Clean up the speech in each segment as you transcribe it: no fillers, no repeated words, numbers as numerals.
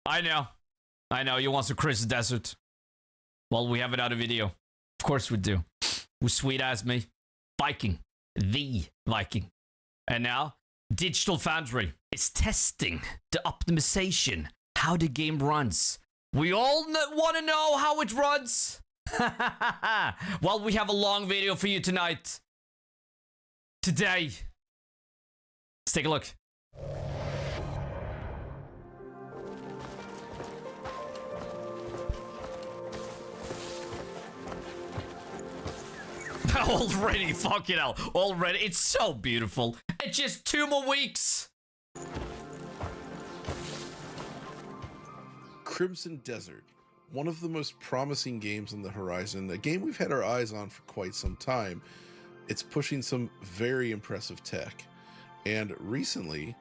I know, you want some Chris Desert. Well, we have another video. Of course we do. Who's sweet as me? Viking. The Viking. And now, Digital Foundry is testing the optimization, how the game runs. We all want to know how it runs. Well, we have a long video for you tonight. Today. Let's take a look. Already, fucking hell. Already. It's so beautiful. It's just 2 more weeks. Crimson Desert, one of the most promising games on the horizon, a game we've had our eyes on for quite some time. It's pushing some very impressive tech. And recently,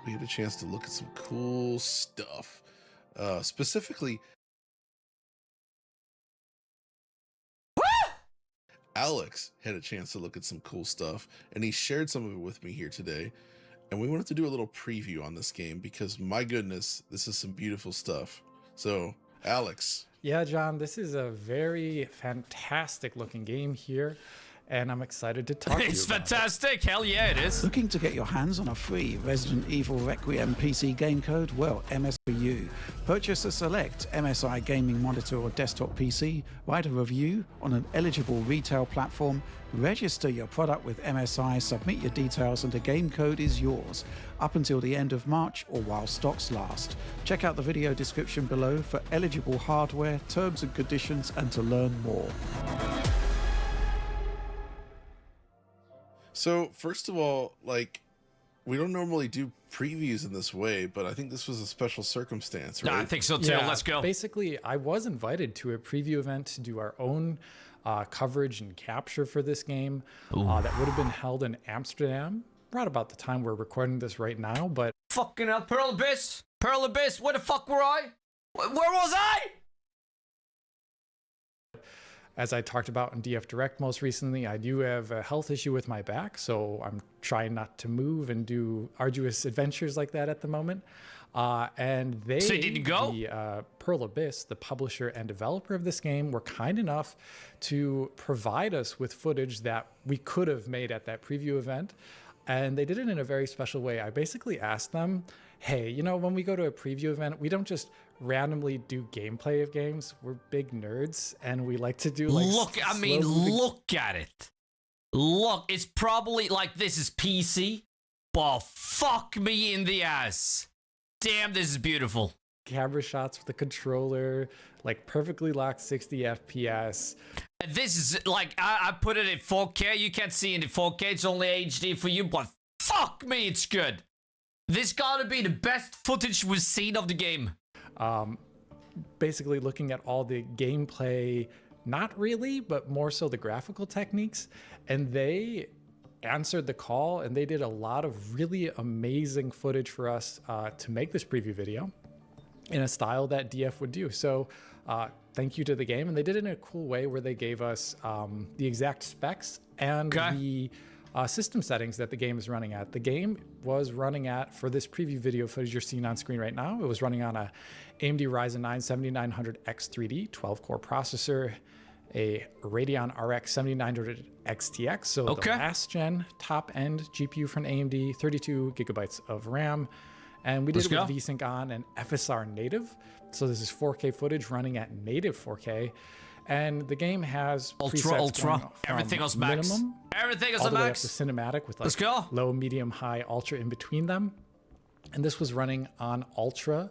we had a chance to look at some cool stuff. Specifically, Alex had a chance to look at some cool stuff, and he shared some of it with me here today. And we wanted to do a little preview on this game because, my goodness, this is some beautiful stuff. So, Alex. Yeah, John, this is a very fantastic looking game here, and I'm excited to talk to you about It's fantastic. Hell yeah, it is. Looking to get your hands on a free Resident Evil Requiem PC game code? Well, MS for you. Purchase a select MSI gaming monitor or desktop PC, write a review on an eligible retail platform, register your product with MSI, submit your details, and the game code is yours up until the end of March or while stocks last. Check out the video description below for eligible hardware, terms and conditions, and to learn more. So, first of all, like, we don't normally do previews in this way, but I think this was a special circumstance, right? I think so too. Yeah, Let's go. Basically, I was invited to a preview event to do our own coverage and capture for this game that would have been held in Amsterdam, right about the time we're recording this right now. But Fucking hell, Pearl Abyss. Pearl Abyss, where the fuck were I? Where was I? as I talked about in DF Direct most recently, I do have a health issue with my back, so I'm trying not to move and do arduous adventures like that at the moment. And they, so did you go? The Pearl Abyss, the publisher and developer of this game, were kind enough to provide us with footage that we could have made at that preview event. And they did it in a very special way. I basically asked them, hey, you know, when we go to a preview event, we don't just randomly do gameplay of games. We're big nerds, and we like to do like look at it. Look, it's probably like this is PC, but fuck me in the ass. Damn, this is beautiful. Camera shots with the controller, like perfectly locked 60 FPS. And this is like, I put it in 4K. You can't see it in 4K. It's only HD for you, but fuck me, it's good. This gotta be the best footage we've seen of the game. Basically looking at all the gameplay, not really, but more so the graphical techniques. And they answered the call, and they did a lot of really amazing footage for us to make this preview video in a style that DF would do. So thank you to the game. And they did it in a cool way where they gave us the exact specs and the system settings that the game is running at. The game was running at, for this preview video footage you're seeing on screen right now, it was running on a AMD Ryzen 9 7900X3D 12-core processor, a Radeon RX 7900 XTX, so the last gen top-end GPU from AMD, 32 gigabytes of RAM. And we did it with VSync on and FSR native. So this is 4K footage running at native 4K. And the game has ultra, everything else max. Minimum, everything is all a the way up max. to cinematic with like low, medium, high, ultra in between them. And this was running on ultra.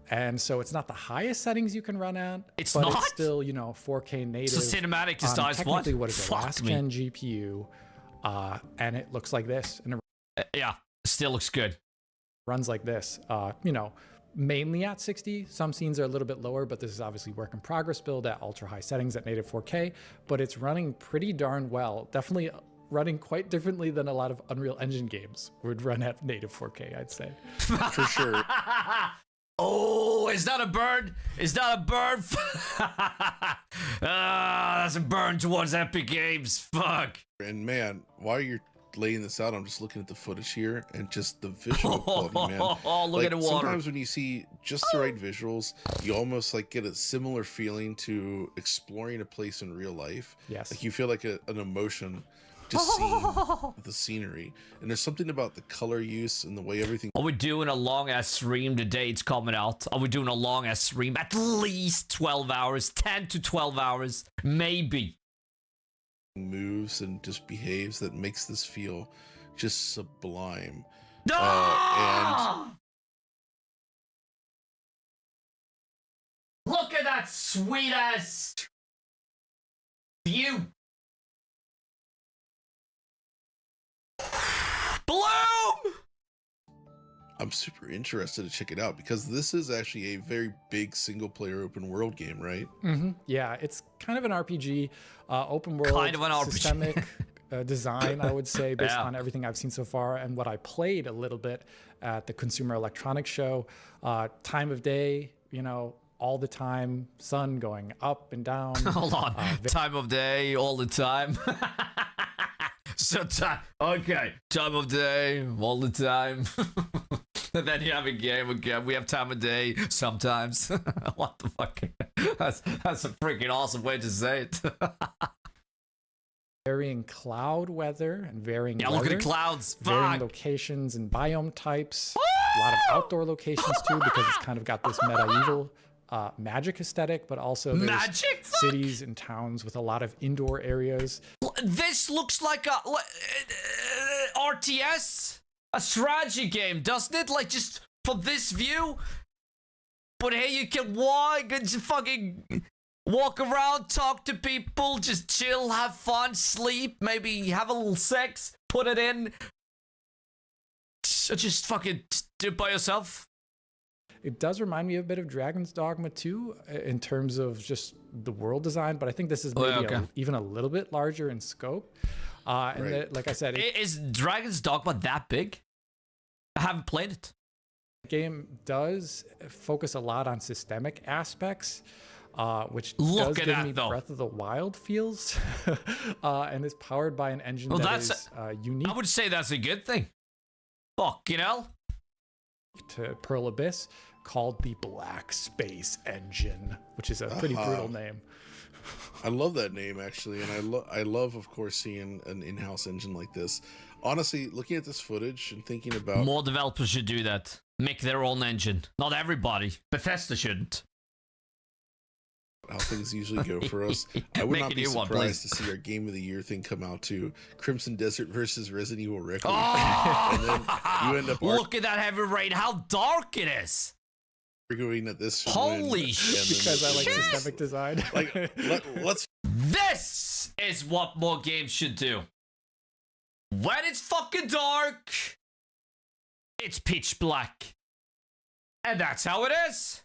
And so it's not the highest settings you can run at. It's but not? It's still, you know, 4K native. So cinematic is technically what is a last gen GPU. And it looks like this. And yeah, still looks good. Runs like this, you know, mainly at 60. Some scenes are a little bit lower, but this is obviously work in progress build at ultra high settings at native 4K, but it's running pretty darn well. Definitely running quite differently than a lot of Unreal Engine games would run at native 4K, I'd say. For sure. Oh, is that a bird? Is that a bird? That's a burn towards Epic Games. Fuck. And man, while you're laying this out, I'm just looking at the footage here and just the visual quality, man. Oh, look Like, at the water. sometimes when you see just the right visuals, you almost like get a similar feeling to exploring a place in real life. Yes. Like you feel like an emotion just seeing the scenery. And there's something about the color use and the way everything Are we doing a long ass stream the day it's coming out? Are we doing a long ass stream? At least 12 hours, 10 to 12 hours, maybe. moves and just behaves that makes this feel just sublime. Ah! Look at that sweet ass view. Bloom! I'm super interested to check it out because this is actually a very big single player open world game, right? Yeah, it's kind of an RPG, open world, Kind of an RPG. systemic design, I would say, based Yeah. on everything I've seen so far and what I played a little bit at the Consumer Electronics Show. Time of day, you know, all the time, sun going up and down. Hold on. Time of day, all the time. Okay. Time of day, all the time. And then you have a game again. We have time of day sometimes. What the fuck? That's a freaking awesome way to say it. Varying cloud weather and varying Yeah, look at weather, the clouds. varying Fuck. locations and biome types. A lot of outdoor locations too, because it's kind of got this medieval magic aesthetic, but also there's Magic? Fuck. cities and towns with a lot of indoor areas. This looks like a RTS, a strategy game, doesn't it? Like just from this view. But here you can walk and just fucking walk around, talk to people, just chill, have fun, sleep, maybe have a little sex, put it in. Just fucking do it by yourself. It does remind me a bit of Dragon's Dogma 2 in terms of just the world design, but I think this is maybe even a little bit larger in scope. Like I said, Is Dragon's Dogma that big? I haven't played it. the game does focus a lot on systemic aspects, which Look does at give that, me though. Breath of the Wild feels, and is powered by an engine Well, that that's- is unique I would say that's a good thing. Fuck, you know? to Pearl Abyss, called the Black Space Engine, which is a pretty brutal name. I love that name actually, and I love of course seeing an in-house engine like this. Honestly, looking at this footage and thinking about More developers should do that. Make their own engine. Not everybody. Bethesda shouldn't. how things usually go for us, I would Make not a be new one, surprised please. to see our Game of the Year thing come out to Crimson Desert versus Resident Evil Requiem. Oh! And then you end up Look at that heavy rain. How dark it is. arguing that this should Holy win, and then Because I like Shit. systemic design. like let's This is what more games should do. When it's fucking dark, it's pitch black. And that's how it is.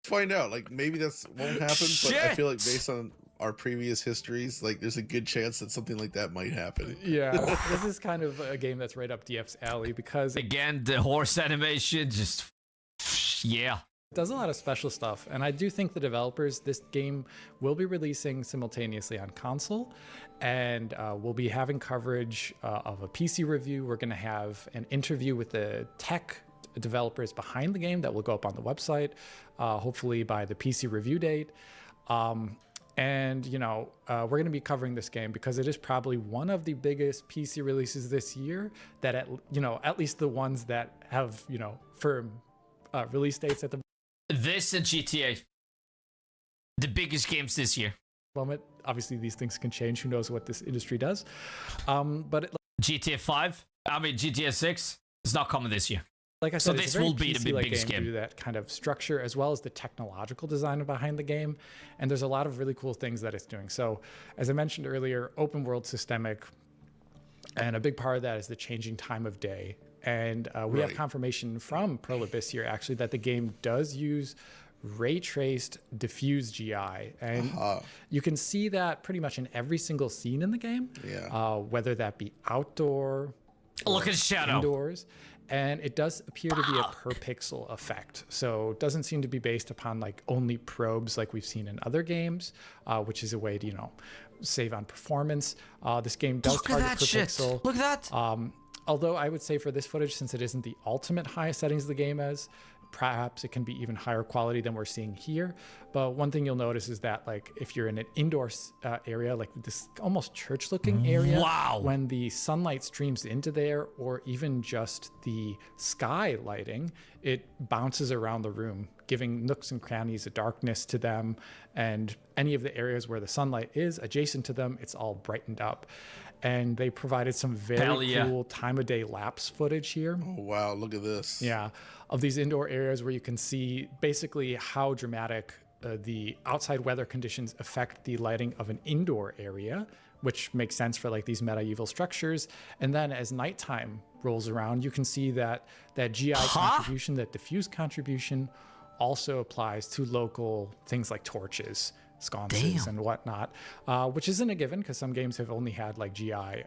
find out. Like maybe that's won't happen, but I feel like Shit. based on our previous histories, like there's a good chance that something like that might happen. Yeah, this is kind of a game that's right up DF's alley because it Again, the horse animation just... Yeah. does a lot of special stuff. And I do think the developers, this game will be releasing simultaneously on console. And we'll be having coverage of a PC review. We're going to have an interview with the tech developers behind the game that will go up on the website, hopefully by the PC review date. And, you know, we're going to be covering this game because it is probably one of the biggest PC releases this year that, at least the ones that have, firm release dates at the This and GTA. The biggest games this year. moment. Obviously, these things can change. Who knows what this industry does? But GTA 5? I mean, GTA 6 is not coming this year. like I So said, it's this a very will be the PC-like biggest game. game. Do that kind of structure as well as the technological design behind the game. And there's a lot of really cool things that it's doing. So as I mentioned earlier, open world systemic. And a big part of that is the changing time of day. And we have Right. confirmation from Pearl Abyss here, actually, that the game does use ray traced diffuse GI. And you can see that pretty much in every single scene in the game, Yeah. whether that be outdoor, Look at Shadow. indoors. And it does appear to be a per pixel effect. So it doesn't seem to be based upon like only probes like we've seen in other games, which is a way to, save on performance. This game does Look at target that per shit. pixel. Look at that. Although I would say for this footage, since it isn't the ultimate highest settings the game is, perhaps it can be even higher quality than we're seeing here. But one thing you'll notice is that, like, if you're in an indoor area, like this almost church-looking area, Wow. when the sunlight streams into there, or even just the sky lighting, it bounces around the room, giving nooks and crannies a darkness to them. And any of the areas where the sunlight is adjacent to them, it's all brightened up. And they provided some very cool time of day lapse footage here. Oh, wow. Look at this. Yeah, of these indoor areas where you can see basically how dramatic the outside weather conditions affect the lighting of an indoor area, which makes sense for like these medieval structures. And then as nighttime rolls around, you can see that GI contribution, that diffuse contribution, also applies to local things like torches, sconces, and whatnot, which isn't a given because some games have only had like GI,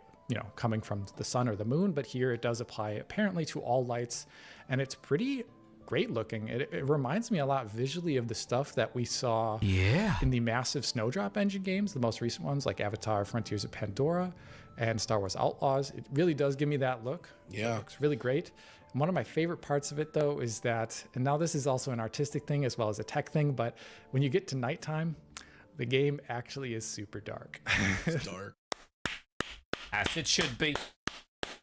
coming from the sun or the moon, but here it does apply apparently to all lights, and it's pretty great looking. It reminds me a lot visually of the stuff that we saw in the massive Snowdrop engine games, the most recent ones like Avatar, Frontiers of Pandora, and Star Wars Outlaws. It really does give me that look. Yeah. It looks really great. And one of my favorite parts of it, though, is that, and now this is also an artistic thing as well as a tech thing, but when you get to nighttime, the game actually is super dark. It's dark. As it should be.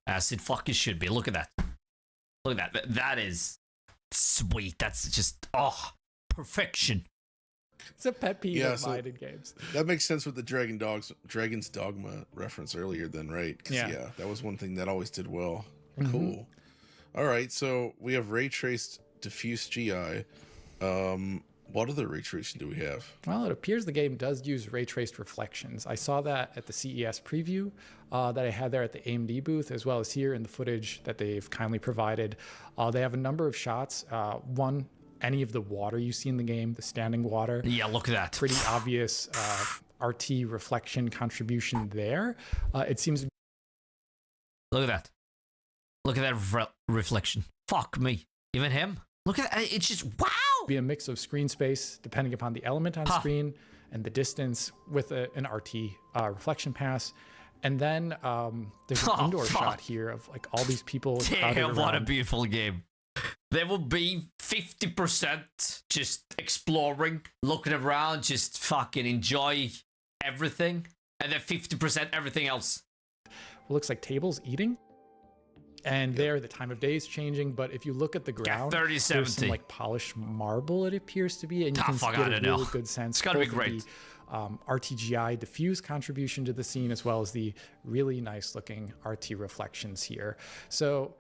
As it fucking should be. Look at that. Look at that. That is sweet. That's just, perfection. It's a pet peeve of mine in games. That makes sense with the Dragon's Dogma reference earlier then, right? Yeah, that was one thing that always did well. Cool. All right, so we have ray traced diffuse GI. What other ray tracing do we have? Well, it appears the game does use ray traced reflections. I saw that at the CES preview that I had there at the AMD booth, as well as here in the footage that they've kindly provided. They have a number of shots. One, any of the water you see in the game, the standing water. Yeah, look at that. Pretty obvious RT reflection contribution there. It seems to be. Look at that. Look at that reflection. Fuck me. Even him. Look at that. It's just, wow. Be a mix of screen space, depending upon the element on screen and the distance, with an RT reflection pass. And then there's an indoor shot here of like all these people crowded around. What a beautiful game. There will be 50% just exploring, looking around, just fucking enjoy everything. And then 50% everything else. It looks like tables eating. And there, the time of day is changing. But if you look at the ground, there's some like polished marble, it appears to be. And you can get a really good sense. It's got to be great. The RTGI diffuse contribution to the scene, as well as the really nice looking RT reflections here. So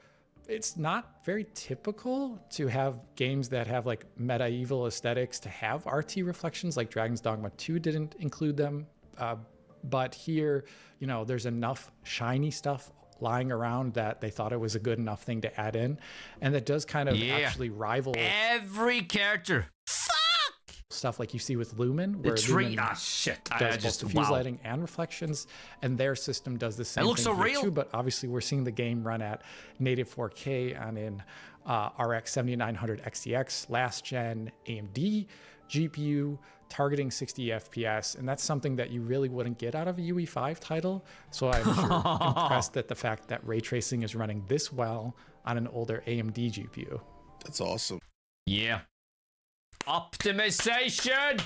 it's not very typical to have games that have like medieval aesthetics to have RT reflections, like Dragon's Dogma 2 didn't include them. But here, there's enough shiny stuff lying around that they thought it was a good enough thing to add in. And that does kind of actually rival every character. Stuff like you see with Lumen, where Lumen does both diffuse lighting and reflections, and their system does the same thing so real too. But obviously, we're seeing the game run at native 4K on an RX 7900 XTX last gen AMD GPU, targeting 60 FPS, and that's something that you really wouldn't get out of a UE5 title. So I'm sure impressed at the fact that ray tracing is running this well on an older AMD GPU. That's awesome. Yeah. Optimization.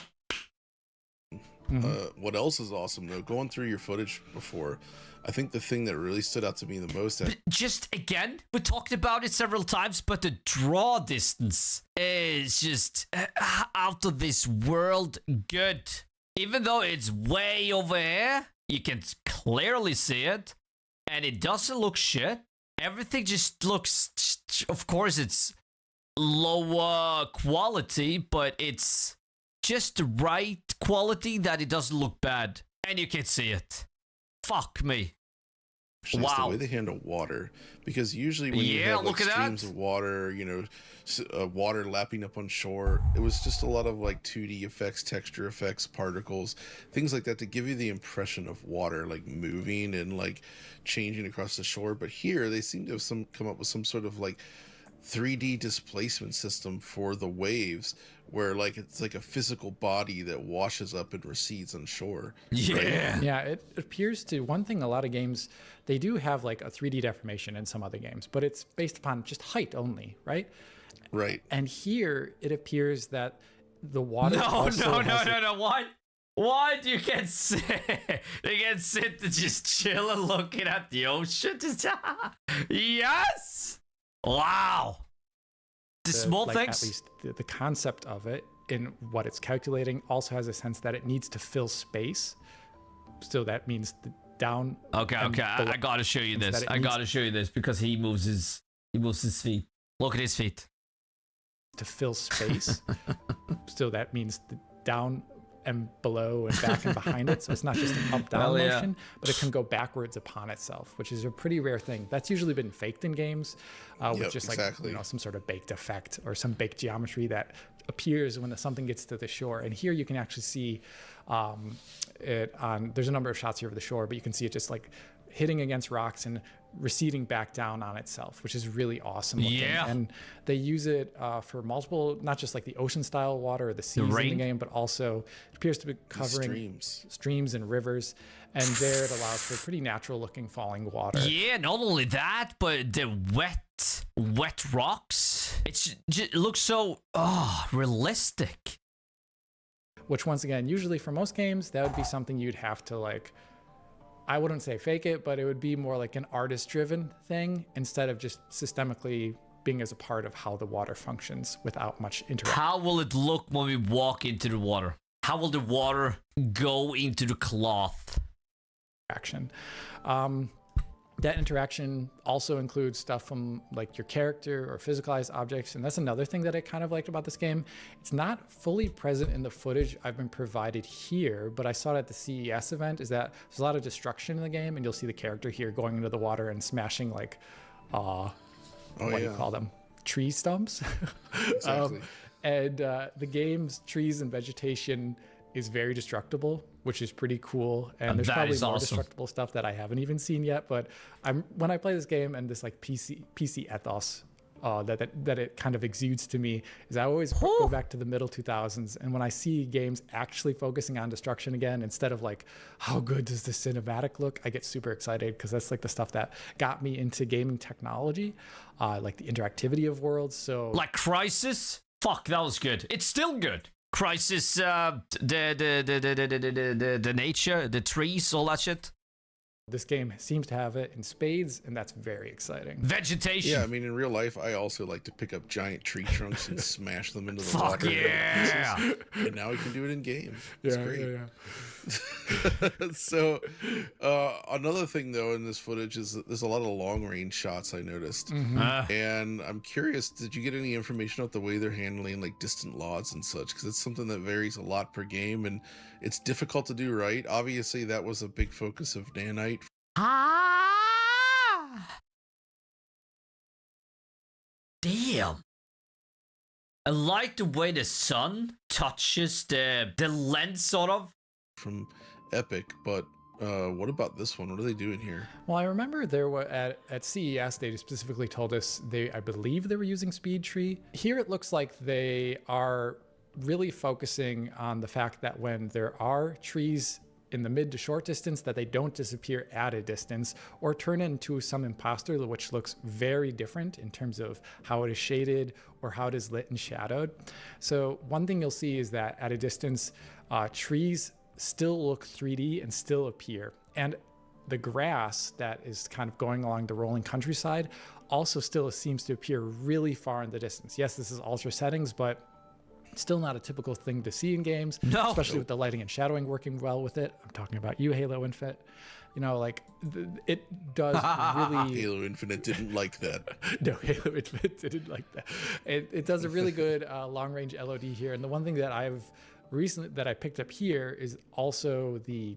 What else is awesome though? Going through your footage before, I think the thing that really stood out to me the most. Just again, we talked about it several times, but the draw distance is just out of this world good. Even though it's way over here, you can clearly see it, and it doesn't look shit. Everything just looks. Of course, it's lower quality, but it's just the right quality that it doesn't look bad, and you can see it. Fuck me. Actually, it's the way they handle water, because usually when you have like streams of water, water lapping up on shore, it was just a lot of like 2D effects, texture effects, particles, things like that to give you the impression of water like moving and like changing across the shore. But here they seem to have come up with some sort of like 3D displacement system for the waves, where like it's like a physical body that washes up and recedes on shore. Yeah. Yeah, it appears to. One thing, a lot of games, they do have like a 3D deformation in some other games, but it's based upon just height only, right? Right. And here it appears that the water. No. Why do you get sit? They get sit to just chill and looking at the ocean. Yes. Wow. The small like, things. At least the concept of it in what it's calculating also has a sense that it needs to fill space. So that means the down. Okay. I gotta show you this. I gotta show you this because he moves his feet. Look at his feet. To fill space. So that means the down and below and back and behind it. So it's not just an up-down motion, but it can go backwards upon itself, which is a pretty rare thing. That's usually been faked in games with just like some sort of baked effect or some baked geometry that appears when something gets to the shore. And here you can actually see it on, there's a number of shots here of the shore, but you can see it just like hitting against rocks and receding back down on itself, which is really awesome looking. Yeah. And they use it for multiple, not just like the ocean style water or the seas in the game, but also it appears to be covering streams and rivers. And there it allows for pretty natural looking falling water. Yeah, not only that, but the wet rocks. It looks so realistic. Which once again, usually for most games, that would be something you'd have to like, I wouldn't say fake it, but it would be more like an artist-driven thing instead of just systemically being as a part of how the water functions without much interaction. How will it look when we walk into the water? How will the water go into the cloth? That interaction also includes stuff from like your character or physicalized objects. And that's another thing that I kind of liked about this game. It's not fully present in the footage I've been provided here, but I saw it at the CES event, is that there's a lot of destruction in the game, and you'll see the character here going into the water and smashing like, what do you call them? Tree stumps. Exactly. The game's trees and vegetation is very destructible, which is pretty cool. And there's probably more destructible stuff that I haven't even seen yet. But when I play this game and this like PC ethos that it kind of exudes to me, is I always go back to the middle 2000s. And when I see games actually focusing on destruction again, instead of like, how good does the cinematic look? I get super excited because that's like the stuff that got me into gaming technology, like the interactivity of worlds. So like Crysis? Fuck, that was good. It's still good. Crysis, the nature, the trees, all that shit. This game seems to have it in spades, and that's very exciting. Vegetation. Yeah, I mean, in real life, I also like to pick up giant tree trunks and smash them into the Fuck water. yeah! And now we can do it in game. It's great. Yeah. So, another thing though in this footage is that there's a lot of long range shots I noticed, and I'm curious, did you get any information about the way they're handling like distant lots and such? Because it's something that varies a lot per game, and it's difficult to do right. Obviously, that was a big focus of Nanite. Damn. I like the way the sun touches the lens, sort of. From Epic, but what about this one? What are they doing here? Well, I remember there were at CES, they specifically told us I believe they were using Speed Tree. Here it looks like they are really focusing on the fact that when there are trees in the mid to short distance, that they don't disappear at a distance or turn into some imposter, which looks very different in terms of how it is shaded or how it is lit and shadowed. So one thing you'll see is that at a distance, trees still look 3D and still appear. And the grass that is kind of going along the rolling countryside also still seems to appear really far in the distance. Yes, this is ultra settings, but still not a typical thing to see in games, especially with the lighting and shadowing working well with it. I'm talking about you, Halo Infinite. You know, like it does really. Halo Infinite didn't like that. No, Halo Infinite didn't like that. It does a really good long range LOD here. And the one thing that I've recently that I picked up here is also the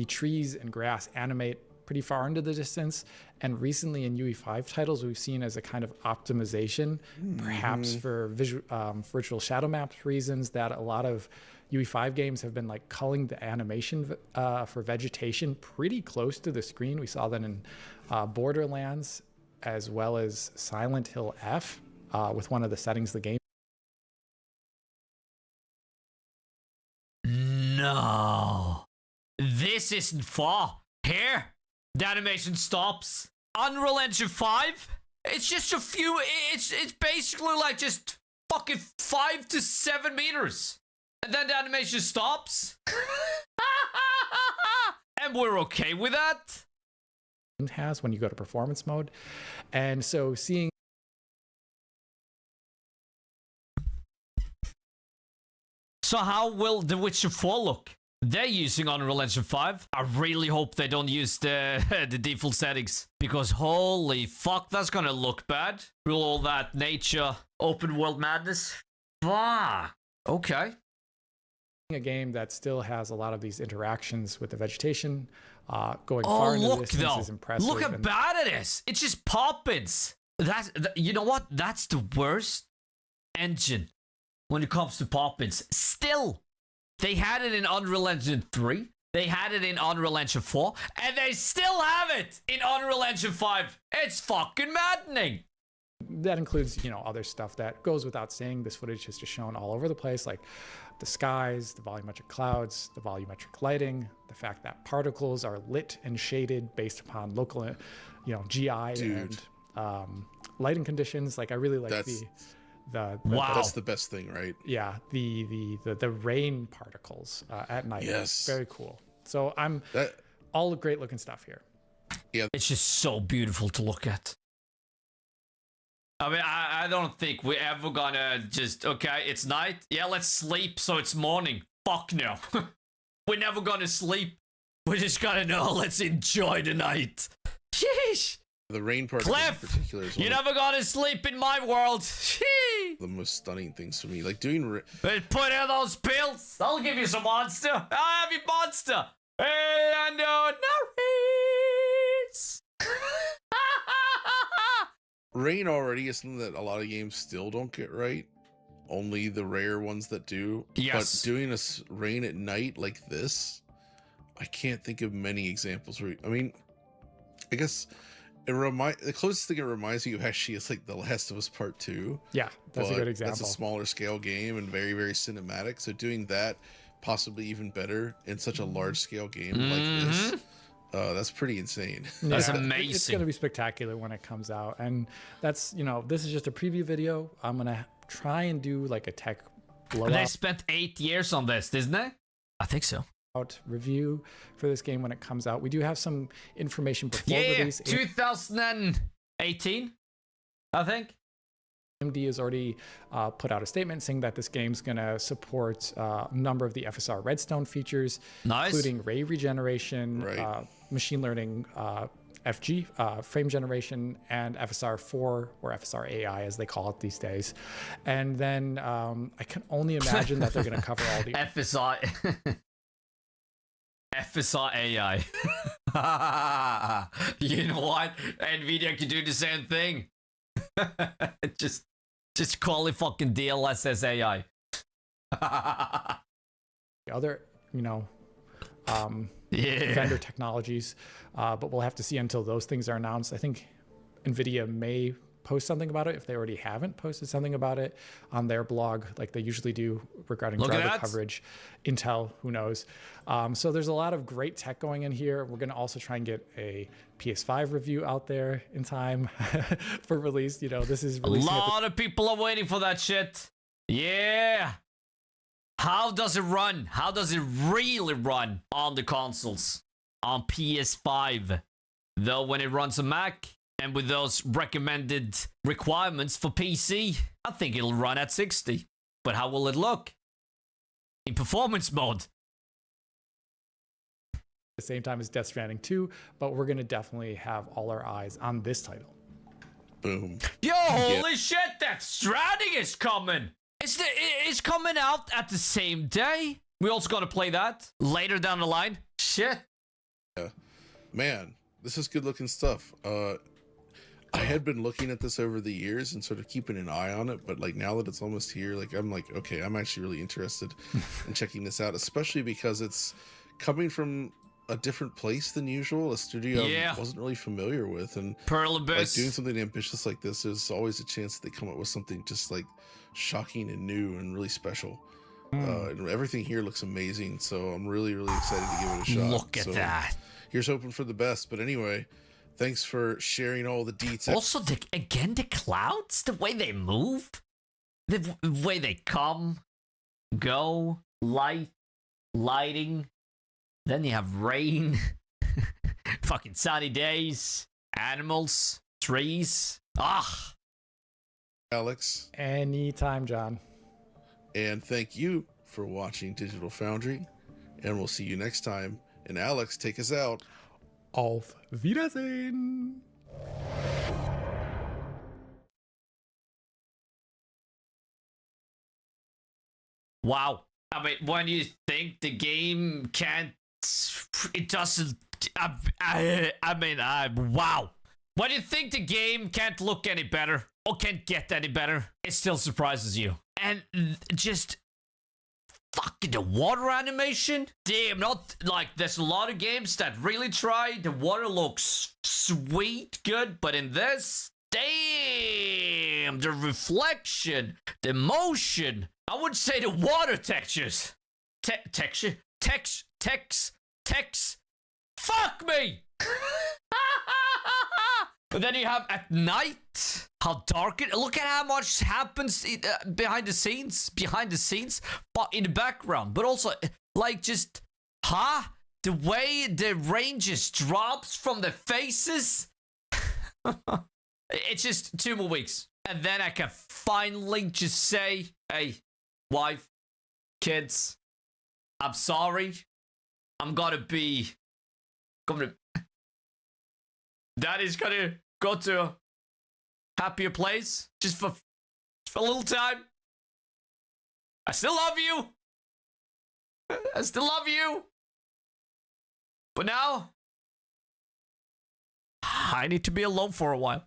trees and grass animate pretty far into the distance. And recently in UE5 titles, we've seen as a kind of optimization, perhaps for virtual shadow maps reasons, that a lot of UE5 games have been like culling the animation for vegetation pretty close to the screen. We saw that in Borderlands as well as Silent Hill F with one of the settings of the game. No. This isn't far. Here, the animation stops. Unreal Engine 5? It's just a few, it's basically like just fucking 5 to 7 meters. And then the animation stops. And we're okay with that? It has when you go to performance mode. And so seeing So how will The Witcher 4 look? They're using Unreal Engine 5. I really hope they don't use the the default settings, because holy fuck, that's gonna look bad. With all that nature, open world madness. Fuck. Okay. a game that still has a lot of these interactions with the vegetation, going Oh, far into the look distance though. is impressive. Look how and bad it is. It's just poppins. You know what? That's the worst engine when it comes to poppins. Still, they had it in Unreal Engine 3. They had it in Unreal Engine 4. And they still have it in Unreal Engine 5. It's fucking maddening. that includes, other stuff that goes without saying. This footage is just shown all over the place, like the skies, the volumetric clouds, the volumetric lighting, the fact that particles are lit and shaded based upon local, GI Dude. and lighting conditions. Like I really like That's- Wow. That's the best thing, right? the rain particles at night. Yes. Very cool. So That all great looking stuff here. It's just so beautiful to look at. I mean, I don't think we're ever gonna just, okay, it's night. Yeah, let's sleep so it's morning. Fuck no. We're never gonna sleep. We're just gonna know, let's enjoy the night. Sheesh. the rain particles Cliff, in particular is one You're of never gonna sleep in my world. Sheesh. the most stunning things for me. Like doing But put in those pills. I'll give you some monster. I'll have you monster. And no worries. rain already is something that a lot of games still don't get right. Only the rare ones that do. Yes. But doing rain at night like this, I can't think of many examples where, I mean, I guess the closest thing it reminds me of actually is like The Last of Us Part 2. Yeah, that's a but good example. That's a smaller scale game and very, very cinematic. So doing that possibly even better in such a large scale game like this, that's pretty insane. That's Yeah, amazing. It's going to be spectacular when it comes out. And that's, this is just a preview video. I'm going to try and do like a tech They blowout spent 8 years on this, didn't they? I think so. review for this game when it comes out. We do have some information before Yeah, release. 2018, I think. AMD has already put out a statement saying that this game's going to support a number of the FSR Redstone features, Nice. including ray regeneration, Right. machine learning, FG, frame generation, and FSR4 or FSR AI as they call it these days. And then I can only imagine that they're going to cover all the FSI. FSR AI. You know what? NVIDIA can do the same thing. Just call it fucking DLSS AI. other, Yeah. vendor technologies, but we'll have to see until those things are announced. I think NVIDIA may post something about it if they already haven't posted something about it on their blog like they usually do regarding Look at driver that. coverage. Intel, who knows? So there's a lot of great tech going in here. We're going to also try and get a PS5 review out there in time for release. This is A releasing at the lot of people are waiting for that shit. Yeah. How does it run? How does it really run on the consoles? On PS5. Though when it runs on Mac and with those recommended requirements for PC, I think it'll run at 60. But how will it look? In performance mode. the same time as Death Stranding 2, but we're going to definitely have all our eyes on this title. Boom. Yo, holy shit, Death Stranding is coming! It's coming out at the same day. We also gotta play that later down the line. Shit. Man, this is good looking stuff. I had been looking at this over the years and sort of keeping an eye on it, but like now that it's almost here, like I'm like, okay, I'm actually really interested in checking this out, especially because it's coming from a different place than usual, a studio Yeah. I wasn't really familiar with, and Pearl like Abyss. doing something ambitious like this, there's always a chance that they come up with something just like shocking and new and really special. And everything here looks amazing, so I'm really excited to give it a shot. Look at So that. here's hoping for the best. But anyway, thanks for sharing all the details. Also, the clouds, the way they move, the way they come, go, lighting. Then you have rain, fucking sunny days, animals, trees. Ah. Alex, Anytime, John. and thank you for watching Digital Foundry, and we'll see you next time. And Alex, take us out. Auf Wiedersehen. Wow. I mean, when you think the game can't, it doesn't. Wow. When you think the game can't look any better or can't get any better, it still surprises you. And just fucking the water animation. Damn, not like there's a lot of games that really try. The water looks sweet, good, but in this, damn, the reflection, the motion. I would say the water textures. Texture? Fuck me! But then you have at night, how dark it. Look at how much happens behind the scenes, but in the background. But also, like, just, the way the rain just drops from the faces. It's just 2 more weeks. And then I can finally just say, hey, wife, kids, I'm sorry. I'm gonna Daddy's gonna go to a happier place just for a little time. I still love you. But now, I need to be alone for a while.